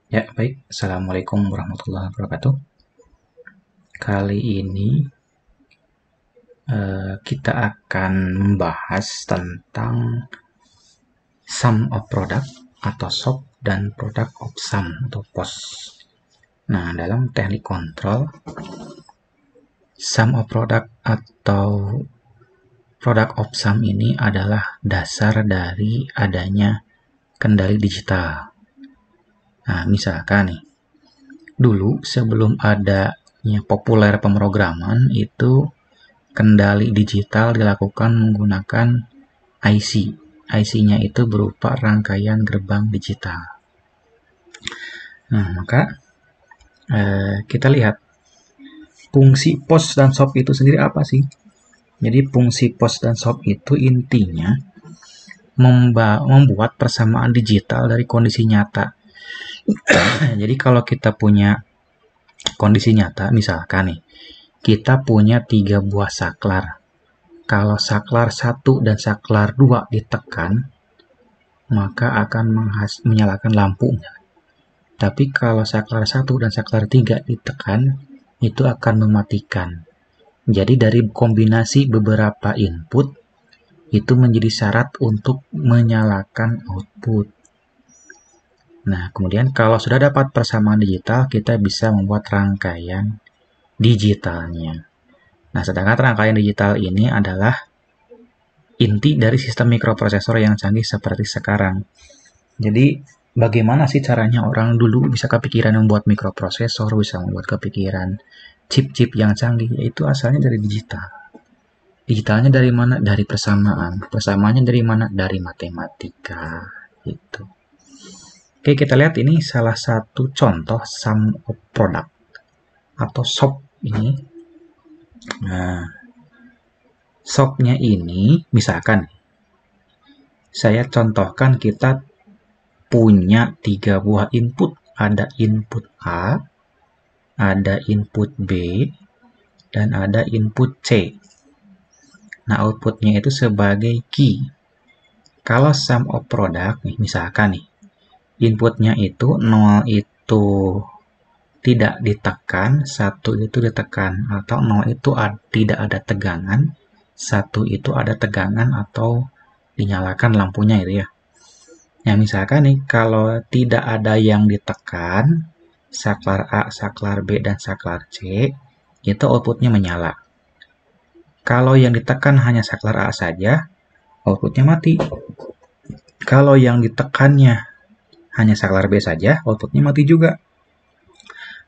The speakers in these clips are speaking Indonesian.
Ya, baik. Assalamualaikum warahmatullahi wabarakatuh. Kali ini kita akan membahas tentang sum of product atau SOP dan product of sum atau POS. Nah, dalam teknik kontrol, sum of product atau product of sum ini adalah dasar dari adanya kendali digital. Nah, misalkan nih, dulu sebelum adanya populer pemrograman itu kendali digital dilakukan menggunakan IC. IC-nya itu berupa rangkaian gerbang digital. Nah, maka kita lihat fungsi POS dan SOP itu sendiri apa sih? Jadi fungsi POS dan SOP itu intinya membuat persamaan digital dari kondisi nyata. Jadi kalau kita punya kondisi nyata, misalkan nih, kita punya 3 buah saklar. Kalau saklar 1 dan saklar 2 ditekan, maka akan menyalakan lampunya. Tapi kalau saklar 1 dan saklar 3 ditekan, itu akan mematikan. Jadi dari kombinasi beberapa input, itu menjadi syarat untuk menyalakan output. Nah, kemudian kalau sudah dapat persamaan digital, kita bisa membuat rangkaian digitalnya. Nah, sedangkan rangkaian digital ini adalah inti dari sistem mikroprosesor yang canggih seperti sekarang. Jadi, bagaimana sih caranya orang dulu bisa kepikiran membuat mikroprosesor, bisa membuat kepikiran chip-chip yang canggih, yaitu asalnya dari digital. Digitalnya dari mana? Dari persamaan. Persamaannya dari mana? Dari matematika. Gitu. Oke, kita lihat ini salah satu contoh sum of product atau SOP ini. Nah, SOP-nya ini, misalkan saya contohkan kita punya 3 buah input. Ada input A, ada input B, dan ada input C. Nah, outputnya itu sebagai key. Kalau sum of product, nih, misalkan nih, inputnya itu 0 itu tidak ditekan, 1 itu ditekan, atau 0 itu tidak ada tegangan, 1 itu ada tegangan atau dinyalakan lampunya itu ya. Ya, misalkan nih, kalau tidak ada yang ditekan, saklar A, saklar B, dan saklar C, itu outputnya menyala. Kalau yang ditekan hanya saklar A saja, outputnya mati. Kalau yang ditekannya hanya saklar B saja, outputnya mati juga.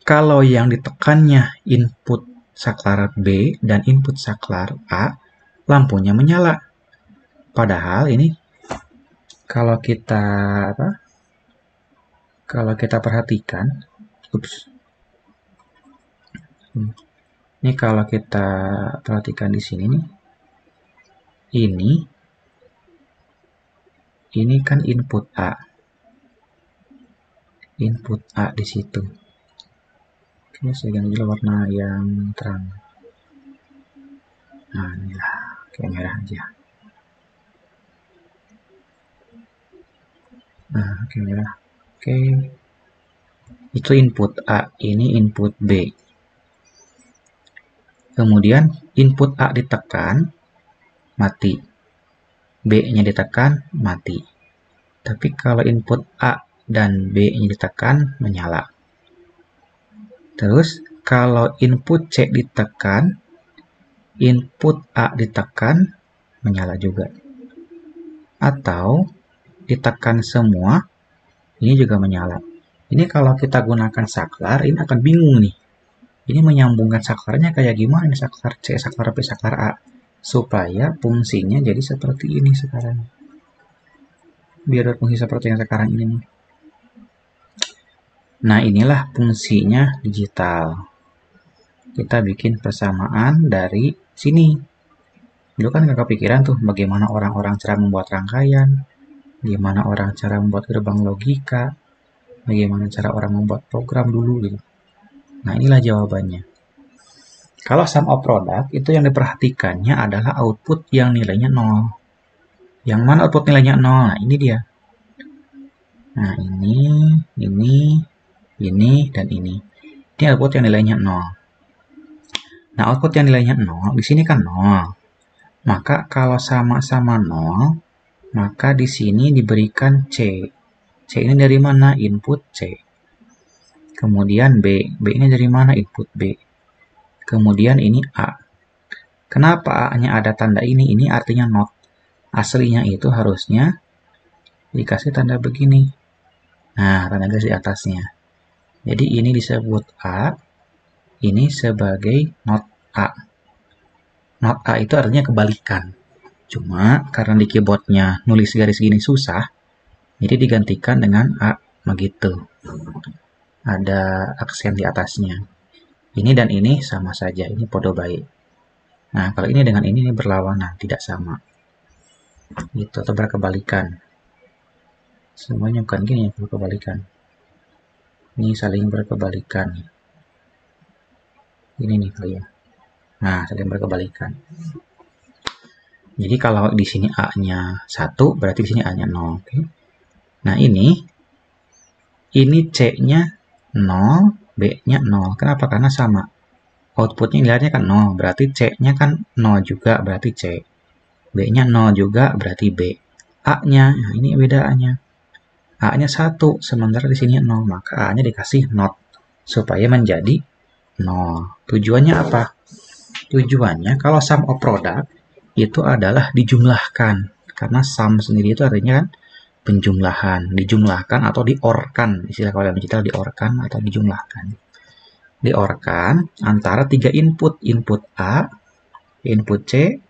Kalau yang ditekannya input saklar B dan input saklar A, lampunya menyala. Padahal ini kalau kita perhatikan, ini kalau kita perhatikan di sini nih, ini kan input A. Input A di situ. Oke, saya ganti dulu warna yang terang. Nah, inilah kayak merah aja. Nah, kayak merah. Oke. Itu input A, ini input B. Kemudian input A ditekan, mati. B-nya ditekan, mati. Tapi kalau input A dan B-nya ditekan, menyala. Terus, kalau input C ditekan, input A ditekan, menyala juga. Atau, ditekan semua, ini juga menyala. Ini kalau kita gunakan saklar, ini akan bingung nih. Ini menyambungkan saklarnya kayak gimana? Saklar C, saklar B, saklar A. Supaya fungsinya jadi seperti ini sekarang. Biar berfungsi seperti yang sekarang ini nih. Nah, inilah fungsinya digital. Kita bikin persamaan dari sini. Dulu kan nggak kepikiran tuh bagaimana orang-orang cara membuat rangkaian, bagaimana orang cara membuat gerbang logika, bagaimana cara orang membuat program dulu gitu. Nah, inilah jawabannya. Kalau sum of product, itu yang diperhatikannya adalah output yang nilainya 0. Yang mana output nilainya 0? Nah, ini dia. Nah, ini, Ini dan ini. Ini output yang nilainya 0. Nah, output yang nilainya 0, di sini kan 0. Maka kalau sama-sama 0, maka di sini diberikan C. C ini dari mana? Input C. Kemudian B. B ini dari mana? Input B. Kemudian ini A. Kenapa A-nya ada tanda ini? Ini artinya not. Aslinya itu harusnya dikasih tanda begini. Nah, tanda garis di atasnya. Jadi ini disebut A, ini sebagai not A. Not A itu artinya kebalikan. Cuma karena di keyboardnya nulis garis gini susah, jadi digantikan dengan A begitu. Ada aksen di atasnya. Ini dan ini sama saja, ini podo baik. Nah, kalau ini dengan ini berlawanan, tidak sama. Gitu, atau berkebalikan. Semuanya bukan gini ya, berkebalikan. Ini saling berkebalikan. Ini nih kali ya. Nah, saling berkebalikan. Jadi kalau di sini A-nya 1, berarti di sini A-nya 0. Oke. Nah, ini C-nya 0, B-nya 0. Kenapa? Karena sama. Outputnya lihatnya kan 0, berarti C-nya kan 0 juga, berarti C. B-nya 0 juga, berarti B. A-nya, nah ini beda A-nya. A-nya 1, sementara di sini 0, maka A-nya dikasih not, supaya menjadi 0. Tujuannya apa? Tujuannya, kalau sum of product, itu adalah dijumlahkan. Karena sum sendiri itu artinya kan penjumlahan, dijumlahkan atau diorkan. Istilah kalau dalam digital diorkan atau dijumlahkan. Diorkan antara 3 input. Input A, input C,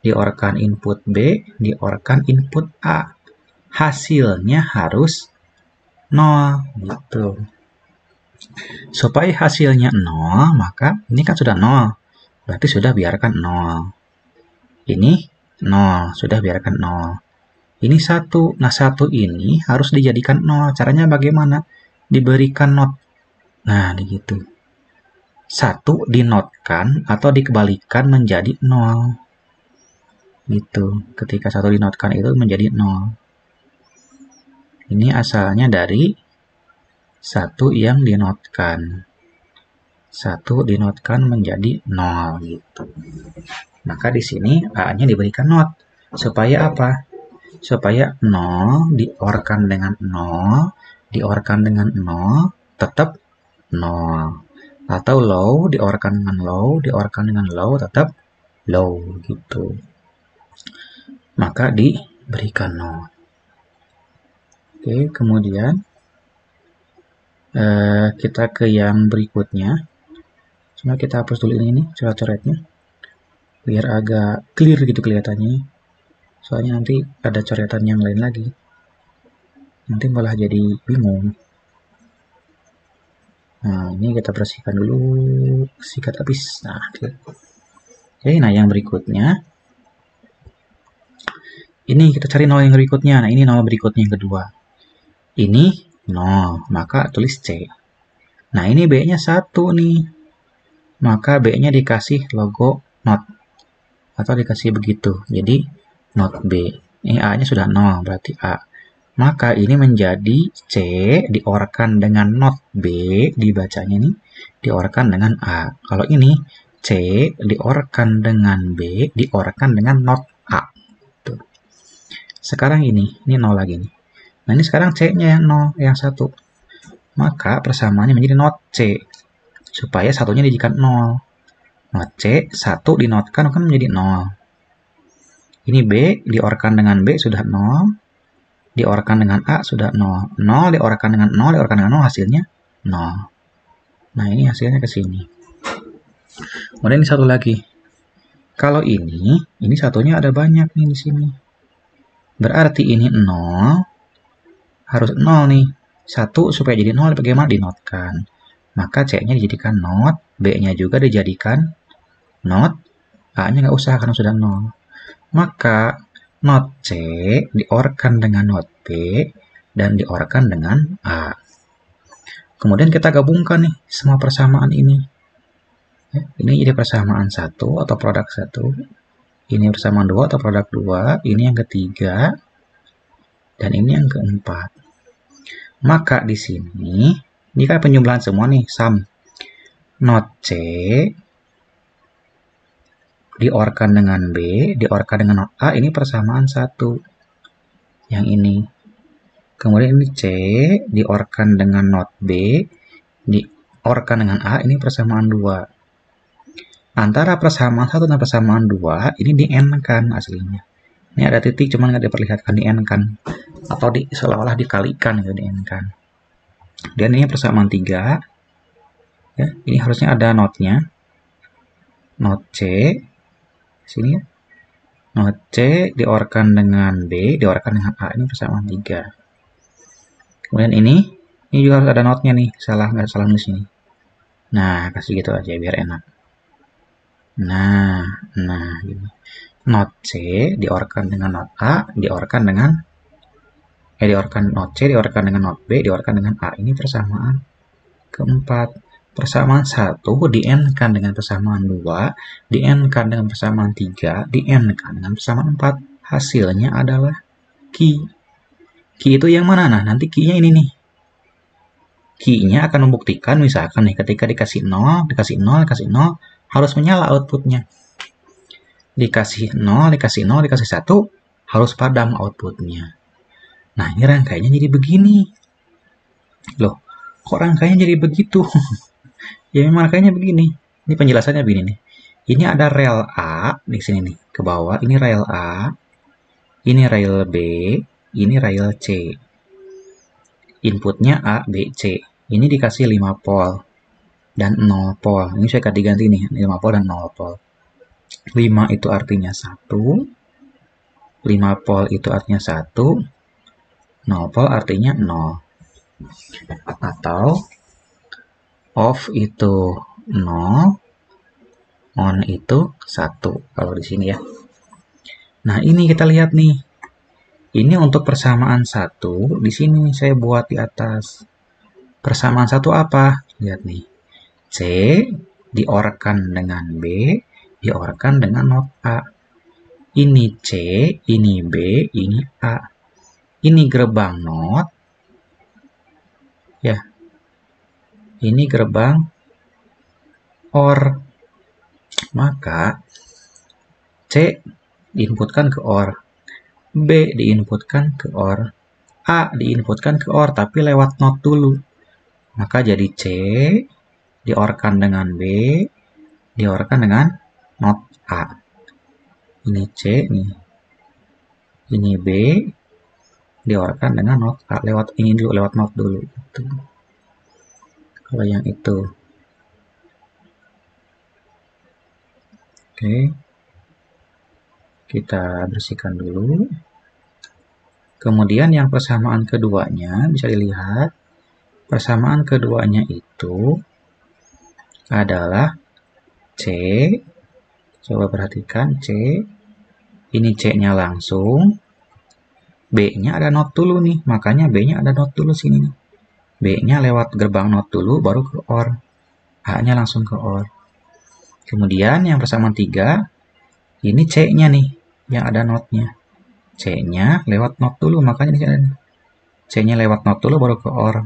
diorkan input B, diorkan input A. Hasilnya harus 0 gitu. Supaya hasilnya 0, maka ini kan sudah 0. Berarti sudah biarkan 0. Ini 0, sudah biarkan 0. Ini 1. Nah, 1 ini harus dijadikan 0. Caranya bagaimana? Diberikan not. Nah, begitu. 1 dinotkan atau dikebalikan menjadi 0. Gitu. Ketika 1 dinotkan itu menjadi 0. Ini asalnya dari 1 yang dinotkan. 1 dinotkan menjadi 0 gitu. Maka di sini A-nya diberikan not. Supaya apa? Supaya 0 diorkan dengan 0, diorkan dengan 0, tetap 0. Atau low, diorkan dengan low, diorkan dengan low, tetap low gitu. Maka diberikan 0. Oke, kemudian kita ke yang berikutnya. Cuma kita hapus dulu ini coret-coretnya biar agak clear gitu kelihatannya. Soalnya nanti ada coretan yang lain lagi. Nanti malah jadi bingung. Nah, ini kita bersihkan dulu, sikat habis. Nah, oke, nah yang berikutnya. Ini kita cari 0 yang berikutnya. Nah, ini 0 berikutnya yang kedua. Ini 0, maka tulis C. Nah, ini B-nya 1 nih. Maka B-nya dikasih logo not. Atau dikasih begitu. Jadi, not B. Ini A-nya sudah 0, berarti A. Maka ini menjadi C diorkan dengan not B, dibacanya nih, diorkan dengan A. Kalau ini C diorkan dengan B, diorkan dengan not A. Tuh. Sekarang ini 0 lagi nih. Nah, ini sekarang C-nya yang 0, yang 1. Maka persamaannya menjadi not C. Supaya satunya dijadikan 0. Not C, 1 dinotkan akan menjadi 0. Ini B, diorkan dengan B sudah 0. Diorkan dengan A sudah 0. 0 diorkan dengan 0, diorkan dengan 0, hasilnya 0. Nah, ini hasilnya ke sini. Kemudian ini satu lagi. Kalau ini satunya ada banyak nih di sini. Berarti ini 0, harus 0 nih. 1 supaya jadi 0 bagaimana? Dinotkan. Maka C-nya dijadikan not, B-nya juga dijadikan not, A-nya nggak usah karena sudah 0. Maka not C diorkan dengan not B dan diorkan dengan A. Kemudian kita gabungkan nih semua persamaan ini. Ini jadi persamaan 1 atau produk 1. Ini persamaan 2 atau produk 2. Ini yang ketiga. Dan ini yang keempat. Maka di sini Ini kan penjumlahan semua nih, sum. Not C diorkan dengan B, diorkan dengan not A, ini persamaan 1. Yang ini. Kemudian ini C diorkan dengan not B, diorkan dengan A, ini persamaan 2. Antara persamaan 1 dan persamaan 2, ini di N-kan aslinya. Ini ada titik, cuman nggak diperlihatkan di N-kan. Atau seolah-olah dikalikan gitu di N-kan. Dan ini persamaan 3. Ya, ini harusnya ada notnya. Not C. Sini ya. Not C diorkan dengan B, diorkan dengan A. Ini persamaan 3. Kemudian ini juga harus ada notnya nih. Nggak salah nulis ini. Nah, kasih gitu aja biar enak. Nah, gini. Not C diorkan dengan not A, diorkan dengan not C diorkan dengan not B, diorkan dengan A. Ini persamaan keempat. Persamaan 1 di N-kan dengan persamaan 2, di N-kan dengan persamaan 3, di N-kan dengan persamaan 4. Hasilnya adalah Q. Q itu yang mana? Nah, nanti Q-nya ini nih. Q-nya akan membuktikan misalkan nih ketika dikasih 0, dikasih 0, dikasih 0, harus menyala outputnya. Dikasih 0, dikasih 0, dikasih 1, harus padam outputnya. Nah, ini rangkaiannya jadi begini. Loh, kok rangkaiannya jadi begitu? Ya memang rangkaiannya begini. Ini penjelasannya begini nih. Ini ada rel A di sini nih, ke bawah. Ini rel A, ini rel B, ini rel C. Inputnya A, B, C. Ini dikasih 5 pol dan 0 pol. Ini saya akan diganti nih, 5 pol dan 0 pol. 5 itu artinya 1, 5 pol itu artinya 1, 0 pol artinya 0. Atau off itu 0, on itu 1 kalau di sini ya. Nah, ini kita lihat nih. Ini untuk persamaan 1, di sini saya buat di atas. Persamaan 1 apa? Lihat nih. C diorkan dengan B, diorkan dengan not A. Ini C, ini B, ini A. Ini gerbang not. Ya. Ini gerbang OR. Maka C diinputkan ke OR. B diinputkan ke OR. A diinputkan ke OR, tapi lewat not dulu. Maka jadi C diorkan dengan B, diorkan dengan not A. Ini C nih. Ini B diorkan dengan not A. Lewat ini dulu, lewat not dulu. Gitu. Kalau yang itu. Oke. Kita bersihkan dulu. Kemudian yang persamaan keduanya bisa dilihat. Persamaan keduanya itu adalah C. Coba perhatikan C. Ini C-nya langsung. B-nya ada not dulu nih. Makanya B-nya ada not dulu sini nih. B-nya lewat gerbang not dulu baru ke OR. A-nya langsung ke OR. Kemudian yang persamaan 3, ini C-nya nih yang ada not-nya. C-nya lewat not dulu, makanya ini ada C-nya lewat not dulu baru ke OR.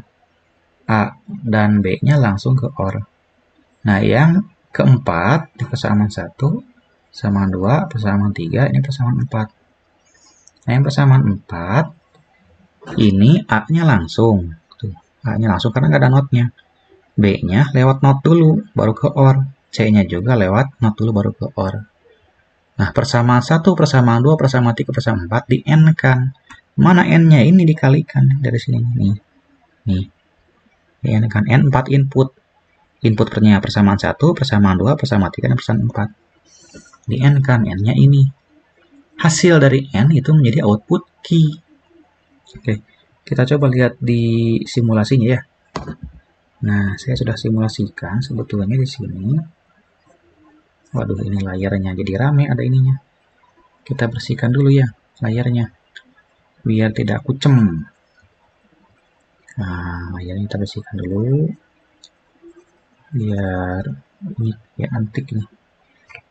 A dan B-nya langsung ke OR. Nah, yang keempat di persamaan 1, persamaan 2, persamaan 3, ini persamaan 4. Nah, yang persamaan 4, ini A-nya langsung. A-nya langsung karena nggak ada not-nya. B-nya lewat not dulu, baru ke OR. C-nya juga lewat not dulu, baru ke OR. Nah, persamaan 1, persamaan 2, persamaan 3, persamaan 4 di N-kan. Mana N-nya? Ini dikalikan dari sini. Nih. Di N-kan. N 4 input. Inputnya persamaan 1, persamaan 2, persamaan 3, dan persamaan 4. Di N-kan. N-nya ini. Hasil dari N itu menjadi output key. Oke. Kita coba lihat di simulasinya ya. Nah, saya sudah simulasikan sebetulnya di sini. Waduh, ini layarnya jadi rame ada ininya. Kita bersihkan dulu ya layarnya. Biar tidak kucem. Nah, layarnya kita bersihkan dulu. Biar ini ya antik nih.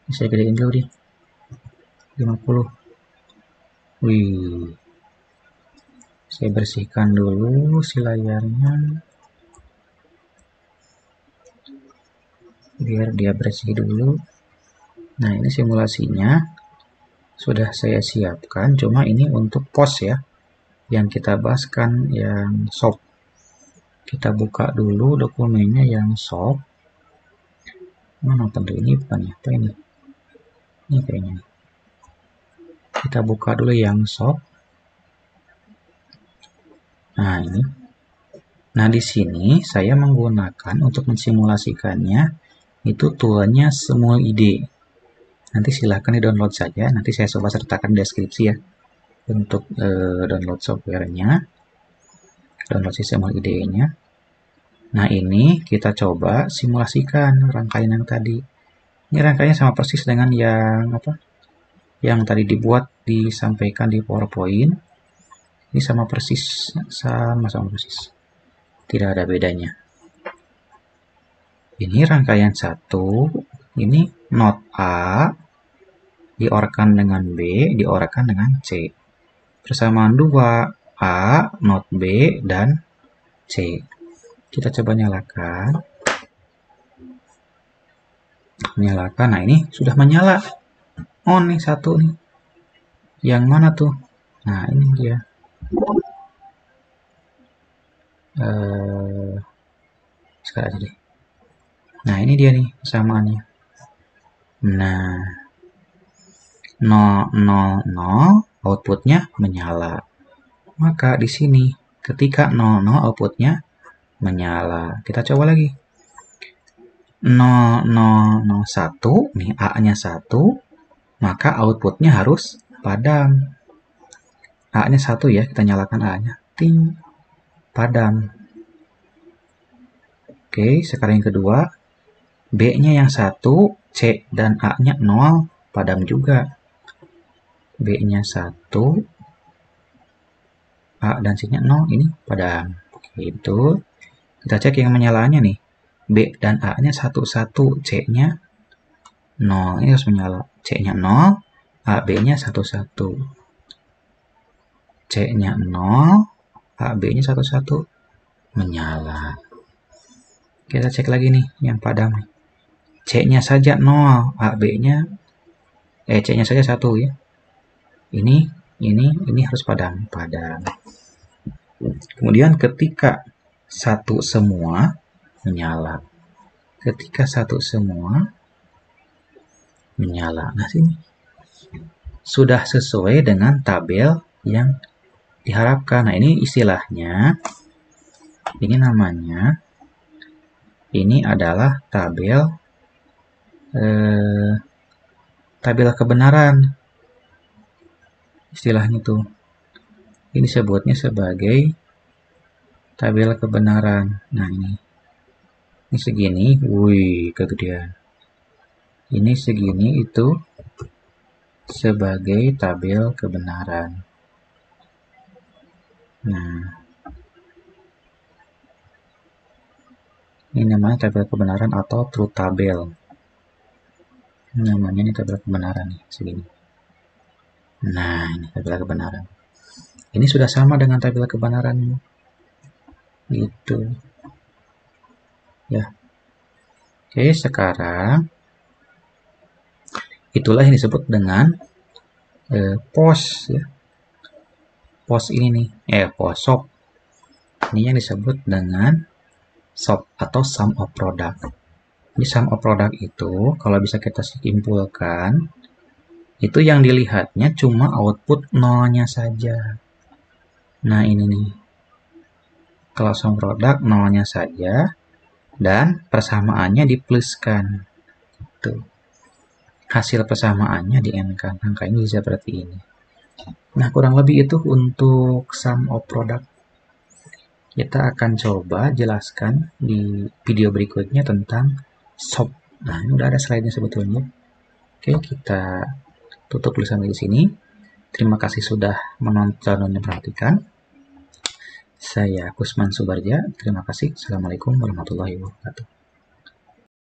Ini saya gedein dulu deh. 50. Wih. Saya bersihkan dulu si layarnya. biar dia bersih dulu. Nah, ini simulasinya sudah saya siapkan, cuma ini untuk pos ya, yang kita bahas kan yang SOP. Kita buka dulu dokumennya yang SOP. Mana tentu ini bukan ya, apa ini? Ini kayaknya. Kita buka dulu yang SOP. Nah, ini. Nah, di sini saya menggunakan untuk mensimulasikannya itu toolnya SmallID. Nanti silahkan di-download saja. Nanti saya coba sertakan deskripsi ya untuk download softwarenya, download si SmallID-nya. Nah, ini kita coba simulasikan rangkaian yang tadi. Ini rangkaiannya sama persis dengan yang apa? Yang tadi dibuat, disampaikan di PowerPoint. Ini sama persis, sama persis. Tidak ada bedanya. Ini rangkaian 1, ini not A diorkan dengan B, diorkan dengan C. Persamaan 2, A, not B, dan C. Kita coba nyalakan. Nyalakan, nah ini sudah menyala. On nih, 1 nih. Yang mana tuh? Nah, ini dia. Sekarang aja deh. Nah, ini dia nih persamaannya. Nah, 000 outputnya menyala. Maka di sini ketika 00 outputnya menyala. Kita coba lagi. 0001 nih, A-nya 1, maka outputnya harus padam. A-nya 1 ya, kita nyalakan A-nya. Ting, padam. Oke, sekarang yang kedua. B-nya yang 1, C dan A-nya 0, padam juga. B-nya 1, A dan C-nya 0, ini padam. Oke, itu. Kita cek yang menyalanya nih. B dan A-nya 1, C-nya 0. Ini harus menyala. C-nya 0, A, B-nya 1, C-nya 0, A, B-nya 1, menyala. Kita cek lagi nih yang padam. C-nya saja 0, A, B-nya C-nya saja 1 ya. Ini harus padam. Kemudian ketika 1 semua menyala. Ketika 1 semua menyala. Nah, sini sudah sesuai dengan tabel yang diharapkan. Nah, ini istilahnya, ini namanya, ini adalah tabel kebenaran. Istilahnya tuh. Ini sebutnya sebagai tabel kebenaran. Nah, ini segini, wih, kegedean. Ini segini, itu sebagai tabel kebenaran. Nah, ini namanya tabel kebenaran atau truth table. Namanya ini tabel kebenaran nih, segini. Nah, ini tabel kebenaran. Ini sudah sama dengan tabel kebenaran gitu. Ya. Oke, sekarang itulah yang disebut dengan pos ya. Pos ini nih, pos SOP. Ini yang disebut dengan SOP atau sum of product. Ini sum of product itu kalau bisa kita simpulkan, itu yang dilihatnya cuma output nolnya saja. Nah, ini nih. Kalau sum product nolnya saja dan persamaannya dipluskan. Tuh. Hasil persamaannya di N-kan. Angka ini seperti ini. Nah, kurang lebih itu untuk sum of product. Kita akan coba jelaskan di video berikutnya tentang SOP. Nah, ini udah ada slide-nya sebetulnya. Oke, kita tutup dulu sampai di sini. Terima kasih sudah menonton dan memperhatikan. Saya Kusman Subarja. Terima kasih. Assalamualaikum warahmatullahi wabarakatuh.